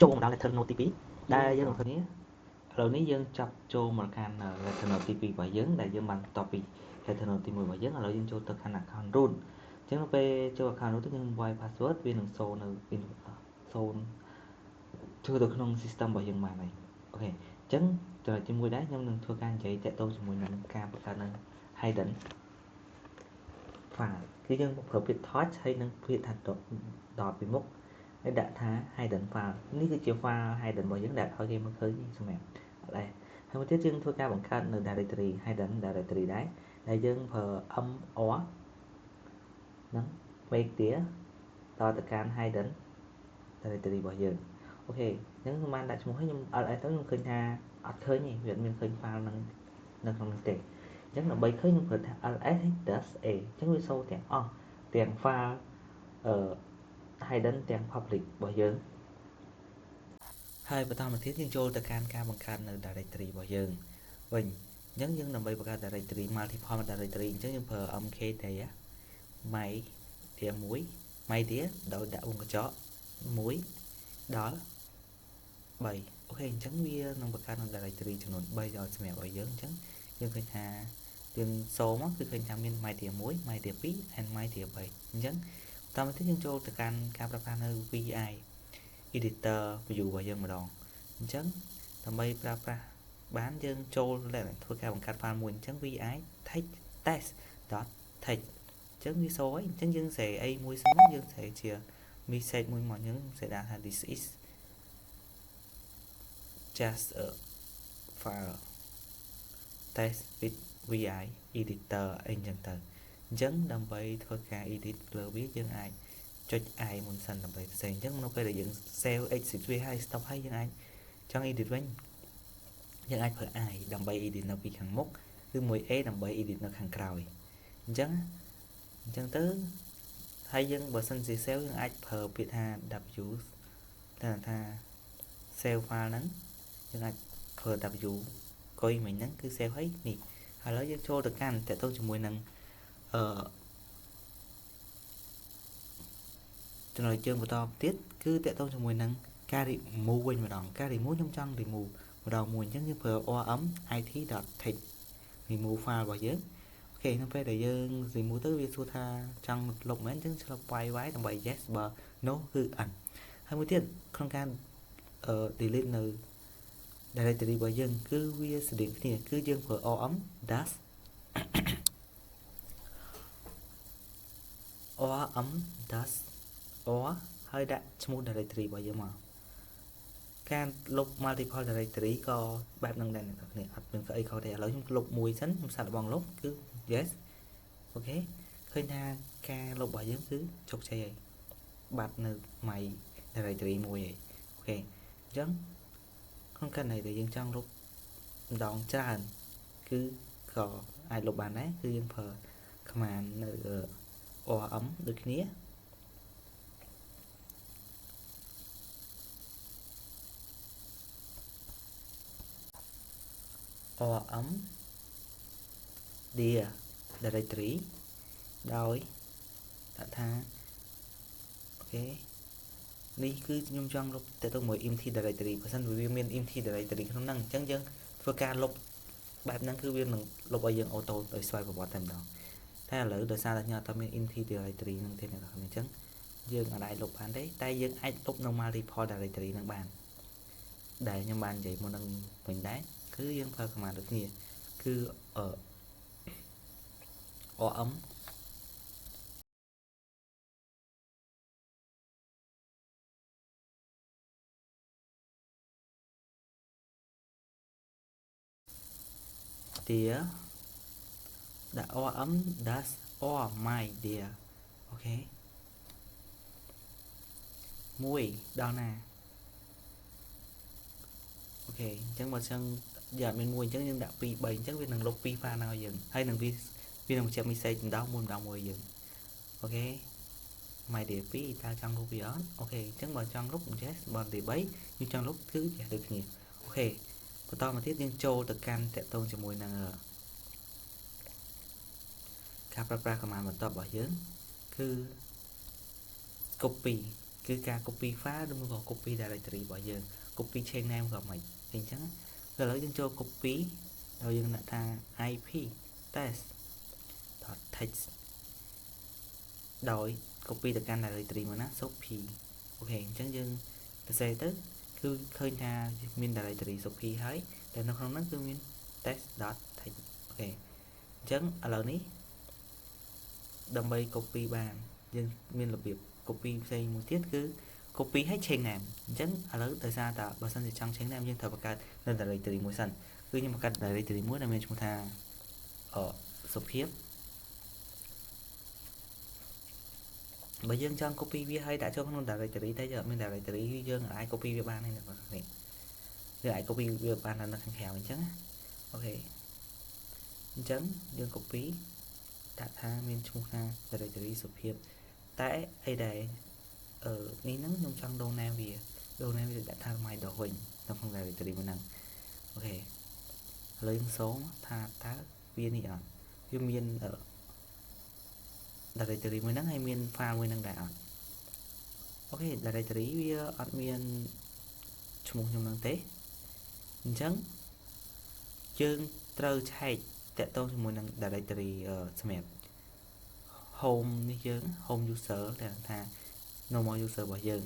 ចូលមកដល់ letter note ទី2ដែលយើងឃើញនេះឥឡូវនេះយើងចាប់ចូលមកកាន់ letter note ទី2របស់យើងដែលយើងបានបន្ទាប់ពី letter note ទី1របស់យើងឥឡូវយើងចូលទៅកាន់ account root អញ្ចឹងនៅពេលចូល account root យើង void password វានឹងសូនៅធ្វើទៅក្នុង system របស់យើងបានហើយអូខេអញ្ចឹងចំណុចទី1ដែរខ្ញុំនឹងធ្វើការនិយាយតាក់ទងជាមួយនឹងការបង្កើតនៅ hidden file គឺយើងប្រើពាក្យ touch ហើយនឹងពាក្យថាដល់ពីមុខហើយដាក់ថា hidden file នេះគឺជា file hidden របស់យើងដែលឲ្យគេមកឃើញសម្រាប់អត់ដែរហើយមួយទៀតយើងធ្វើការបង្កើតនៅ directory hidden directory ដែរដែលយើងប្រើ mor ហ្នឹង make dir ដល់ទៅកាន់ hidden directory របស់យើងអូខេអញ្ចឹងខ្ញុំបានដាក់ឈ្មោះឲ្យខ្ញុំ ls ទៅខ្ញុំឃើញថាអត់ឃើញទេវាអត់មានឃើញ file ហ្នឹងនៅក្នុងនេះទេអញ្ចឹងដើម្បីឃើញខ្ញុំប្រើថា ls-a អញ្ចឹងវាសូទាំងអស់ទាំង file hidden ទាំង public របស់យើងហើយបន្តមកទៀតយើងចូលទៅកាន់ការបង្កើតនៅ directory របស់យើងវិញអញ្ចឹងយើងដើម្បីបង្កើត directory multiple directory អញ្ចឹងយើងប្រើ mkdir my-dir 1 my-dir ដោយដាក់វងកញ្ចក់1ដល់3អូខេអញ្ចឹងវានឹងបង្កើតនៅ directory ចំនួន3ឲ្យសម្រាប់ឲ្យយើងអញ្ចឹងយើងឃើញថាយើងសូមគឺឃើញថាមាន my-dir 1 my-dir 2 and my-dir 3អញ្ចឹងបន្តមកទៀតយើងចូលទៅកាន់ការប្រើប្រាស់នៅ vi editor view របស់យើងម្ដងអញ្ចឹងដើម្បីប្រើប្រាស់បានយើងចូលធ្វើការបង្កើត file មួយអញ្ចឹង vi text test.text អញ្ចឹងវាសូហើយអញ្ចឹងយើងសេអីមួយសិនមកយើងសេជា message មួយមកយើងសេដាក់ថា this is just a file test with vi editor អីចឹងទៅអញ្ចឹងដើម្បីធ្វើការ edit លើវាយើងអាចចុច i មុនសិនដើម្បីផ្សេងអញ្ចឹងនៅពេលដែលយើង save exit វាហើយ stop ហើយយើងអាចចង់ edit វិញយើងអាចប្រើ i ដើម្បី edit នៅពីខាងមុខឬមួយ a ដើម្បី edit នៅខាងក្រោយអញ្ចឹងទៅហើយយើងបើសិនជា save យើងអាចប្រើពាក្យថា w ថា save file ហ្នឹងយើងអាចប្រើ w កុយមិញហ្នឹងគឺ save ហើយនេះឥឡូវយើងចូលទៅកាន់តទៅជាមួយនឹងចំណុចជើងបន្តទៀតគឺតទៅជាមួយនឹងការ remove វិញម្ដងការ remove ខ្ញុំចង់ remove ម្ដងមួយអញ្ចឹងយើងប្រើ orm it.text remove file របស់យើងអូខេនៅពេលដែលយើង remove ទៅវាសួរថាចង់លុបមែនអញ្ចឹងឆ្លុប y ដើម្បី yes បើ no គឺ n ហើយមួយទៀតក្នុងការdelete នៅ directory របស់យើងគឺវាស្តៀងគ្នាគឺយើងប្រើ orm dash orm dash or ហើយដាក់ឈ្មោះ directory របស់យើងមកការលុប multiple directory ក៏បែបហ្នឹងដែរអ្នកនរគ្នាអត់មានអីខុសទេឥឡូវខ្ញុំលុបមួយសិនខ្ញុំសាកល្បងលុបគឺ yes អូខេឃើញថាការលុបរបស់យើងគឺជោគជ័យហើយបាត់នៅ my directory មួយហើយអូខេអញ្ចឹងក្នុងករណីដែលយើងចង់លុបម្ដងច្រើនគឺក៏អាចលុបបានដែរគឺយើងប្រើ command នៅ orm ដូចគ្នាorm dir directory ដោយដាក់ថាអូខេនេះគឺខ្ញុំចង់លុបទៅមួយ empty directory បើសិនវាមាន empty directory ក្នុងហ្នឹងអញ្ចឹងយើងធ្វើការលុបបែបហ្នឹងគឺវានឹងលុបឲ្យយើងអូតូដោយស្វ័យប្រវត្តិតែម្ដងតែឥឡូវដោយសារតែខ្ញុំអត់មាន empty directory ហ្នឹងទេអ្នកនរអញ្ចឹងយើងអាចលុបបានទេតែយើងអាចលុបនៅ multiple directory ហ្នឹងបានដែលខ្ញុំបាននិយាយមុននឹងវិញដែរគឺយើងប្រើ command ដូចគ្នាគឺ orm dir ដាក់ orm dash or my dir អូខេមួយដល់ណាអូខេអញ្ចឹងបើចឹងយើងអត់មានមួយអញ្ចឹងយើងដាក់2 3អញ្ចឹងវានឹងលុប2 file ហ្នឹងឲ្យយើងហើយនឹងវានឹងបញ្ជាក់ message ម្ដងមួយយើងអូខេ my dir 2តើចង់លុបវាអត់អូខេអញ្ចឹងបើចង់លុប yes បើ dir 3យើងចង់លុបគឺ yes ដូចគ្នាអូខេបន្តមកទៀតយើងចូលទៅកាន់តកតងជាមួយនឹងការប្រើប្រាស់ command បន្ទាប់របស់យើងគឺ copy គឺការ copy file ឬក៏ copy directory របស់យើង copy chain name ក៏មិនអញ្ចឹងឥឡូវយើងចូល copy ហើយយើងដាក់ថា ip test.text ដោយ copy ទៅកាន់ directory មកណា Sophie អូខេអញ្ចឹងយើងសរសេរទៅគឺឃើញថាមាន directory Sophie ហើយតែនៅក្នុងហ្នឹងគឺមាន test.text អូខេអញ្ចឹងឥឡូវនេះដើម្បី copy បានយើងមានរបៀប copy ផ្សេងមួយទៀតគឺ copy ឲ្យ chain name អញ្ចឹងឥឡូវដោយសារតែបើសិនជាចង់ chain name យើងត្រូវបង្កើតនៅ directory មួយសិនគឺខ្ញុំបង្កើត directory មួយដែលមានឈ្មោះថាសុភាពបើយើងចង់ copy វាឲ្យដាក់ចូលក្នុង directory តែយើងអត់មាន directory យើងអាច copy វាបានហើយអ្នកនរនេះយើងអាច copy វាបាននៅខាងក្រៅអញ្ចឹងអូខេអញ្ចឹងយើង copy ដាក់ថាមានឈ្មោះថា directory សុភាពតែអីដែរនេះហ្នឹងខ្ញុំចង់ដូរ name វាដូរ name វាដាក់ថា my dog វិញនៅក្នុង directory មួយហ្នឹងអូខេឥឡូវយើងសូមថាតើវានេះអត់វាមាន directory មួយហ្នឹងហើយមាន file មួយហ្នឹងដែរអត់អូខេ directory វាអត់មានឈ្មោះខ្ញុំហ្នឹងទេអញ្ចឹងយើងត្រូវឆែកតាក់ទងជាមួយនឹង directory សម្រាប់ home នេះយើង home user ដែលថា normal user របស់យើង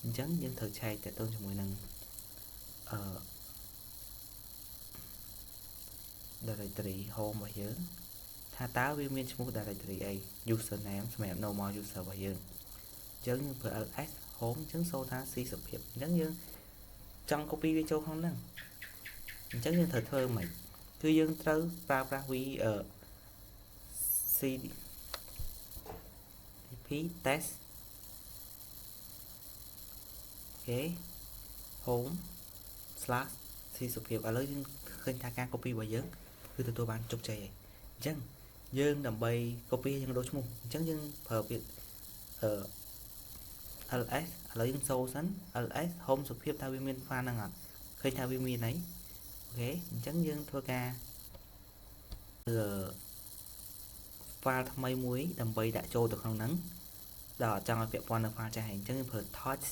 អញ្ចឹងយើងត្រូវឆែកតាក់ទងជាមួយនឹងdirectory home របស់យើងថាតើវាមានឈ្មោះ directory អី username សម្រាប់ normal user របស់យើងអញ្ចឹងយើងប្រើ ls home អញ្ចឹងសូថា c សុភាពអញ្ចឹងយើងចង់ copy វាចូលក្នុងហ្នឹងអញ្ចឹងយើងត្រូវធ្វើម៉េចគឺយើងត្រូវប្រើប្រាស់ cp test អូខេ home / c សុភាពឥឡូវយើងឃើញថាការ copy របស់យើងគឺទទួលបានជោគជ័យហើយអញ្ចឹងយើងដើម្បី copy យើងដូរឈ្មោះអញ្ចឹងយើងប្រើពាក្យls ឥឡូវយើងសូសិន ls home សុភាពតើវាមាន file ហ្នឹងអត់ឃើញថាវាមានហើយអូខេអញ្ចឹងយើងធ្វើការfile ថ្មីមួយដើម្បីដាក់ចូលទៅក្នុងហ្នឹងដល់អត់ចង់ឲ្យពាក់ព័ន្ធនឹង file ចាស់ហើយអញ្ចឹងយើងប្រើ touch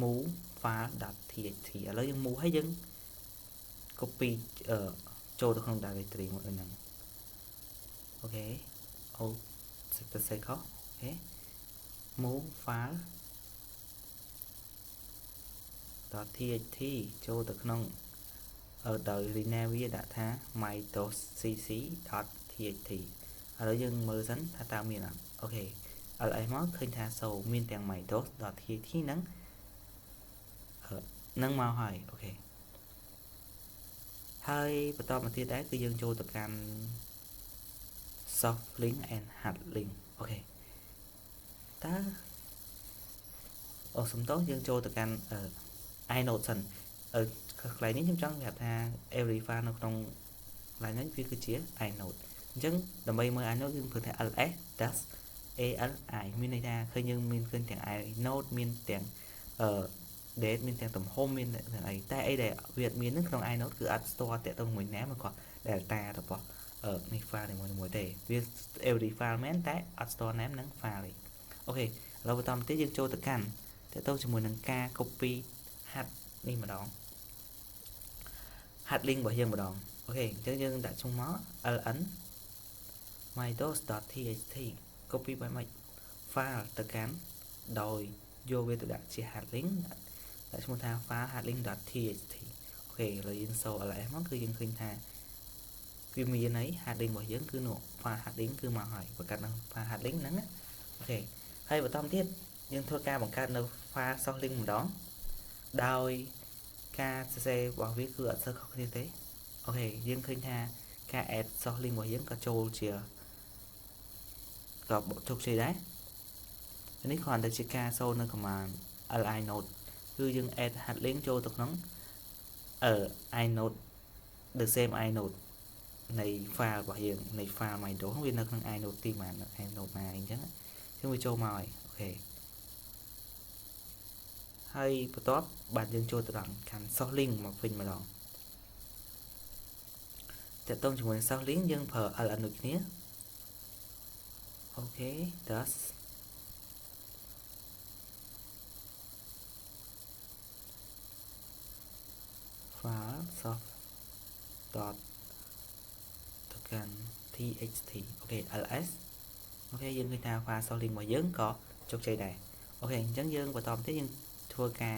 move file.txt ឥឡូវយើង move ហើយយើង copy ចូលទៅក្នុង directory មួយហ្នឹងអូខេអូទៅសេខអូខេ move file .txt ចូលទៅក្នុងដោយ rename វាដាក់ថា my.cc.txt ឥឡូវយើងមើលសិនថាតើមានអត់អូខេ ls មកឃើញថាសូមានទាំង my.txt ហ្នឹងមកហើយអូខេហើយបន្តមកទៀតដែរគឺយើងចូលទៅកាន់ soft link and hard link អូខេតើសំដៅយើងចូលទៅកាន់inode សិនកន្លែងនេះខ្ញុំចង់ប្រាប់ថា every file នៅក្នុងកន្លែងនេះវាគឺជា inode អញ្ចឹងដើម្បីមើល inode យើងប្រើថា ls-ali មានន័យថាឃើញយើងមានឃើញទាំង inode មានទាំងdate មានទាំងទំហំមានទាំងអីតែអីដែលវាអត់មាននឹងក្នុង inode គឺអត់ store តាក់ទងជាមួយ name ក៏ delta របស់នេះ file នីមួយៗទេវា every file មែនតែអត់ store name និង file ទេអូខេឥឡូវបន្តមកទៀតយើងចូលទៅកាន់តាក់ទងជាមួយនឹងការ copy hard នេះម្ដង hard link របស់យើងម្ដងអូខេអញ្ចឹងយើងដាក់ឈ្មោះមក ln my.txt copy បែបម៉េច file ទៅកាន់ដោយយកវាទៅដាក់ជា hard link ដាក់ឈ្មោះថា file hardlink.txt អូខេឥឡូវយើងសូ ls មកគឺយើងឃើញថាវាមានន័យ hard link របស់យើងគឺនោះ file hard link គឺមកហើយបង្កើតនៅ file hard link ហ្នឹងអូខេហើយបន្តទៀតយើងធ្វើការបង្កើតនៅ file source link ម្ដងដោយការសរសេររបស់វាគឺអត់សូវខុសគ្នាទេអូខេយើងឃើញថាការ add source link របស់យើងក៏ចូលជាក៏ជោគជ័យដែរនេះគ្រាន់តែជាការសូននៅ command linode គឺយើង add hard link ចូលទៅក្នុងinode the same inode នៃ file របស់យើងនៃ file my.do វានៅក្នុង inode ទីម៉ាន inode ណាអញ្ចឹងវាចូលមកហើយអូខេហើយបន្ទាប់បាទយើងចូលទៅដល់ខាង source link មកវិញម្ដងតើតើជាមួយនឹង source link យើងប្រើ ln ដូចគ្នាអូខេ thus soft dot ទៅកាន់ txt អូខេ ls អូខេយើងឃើញថា file source link របស់យើងក៏ជោគជ័យដែរអូខេអញ្ចឹងយើងបន្តទៀតយើងធ្វើការ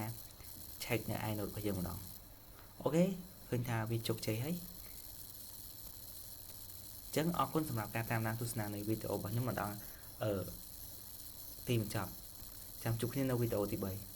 check នៅ inode របស់យើងម្ដងអូខេឃើញថាវាជោគជ័យហើយអញ្ចឹងអរគុណសម្រាប់ការតាមដានទស្សនានៃវីដេអូរបស់ខ្ញុំមកដល់ទីបញ្ចប់ចាំជួបគ្នានៅវីដេអូទី3